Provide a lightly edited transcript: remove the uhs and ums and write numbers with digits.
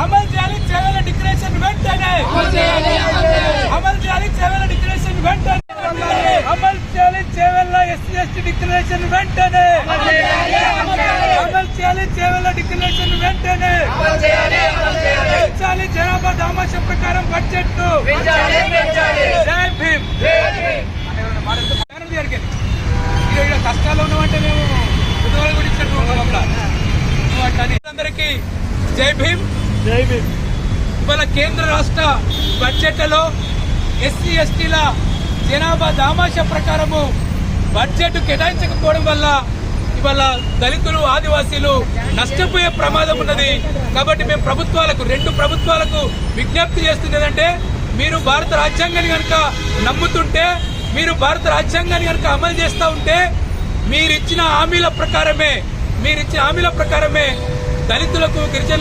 అమలు చేయాలి చేవేళ్ల డిక్లరేషన్ వెంటనే. అమలు చేయాలి చేవేళ్ల డిక్లరేషన్ వెంటనే. అమలు చేయాలి చేవేళ్ల ఎస్సీ డిక్లరేషన్ వెంటనే. అమలు చేయాలి చేవేళ్ల డిక్లరేషన్ వెంటనే. పెంచాలి జనాభా దామాషం ప్రకారం బడ్జెట్. జై భీమ్. కష్టాలు ఉన్నామంటే మేము ఉద్యోగాలు కూడా ఇచ్చినట్టు అందరికీ జై భీమ్. జై భీమ్. ఇవాళ కేంద్ర రాష్ట్ర బడ్జెట్లలో ఎస్సీ ఎస్టీల జనాభా దామాష ప్రకారము బడ్జెట్ కేటాయించకపోవడం వల్ల ఇవాళ దళితులు ఆదివాసీలు నష్టపోయే ప్రమాదం ఉన్నది. కాబట్టి మేము రెండు ప్రభుత్వాలకు విజ్ఞప్తి చేస్తుంది ఏంటంటే, మీరు భారత రాజ్యాంగాన్ని కనుక నమ్ముతుంటే, మీరు భారత రాజ్యాంగాన్ని కనుక అమలు చేస్తూ ఉంటే, మీరిచ్చిన హామీల ప్రకారమే దళితులకు గిరిజన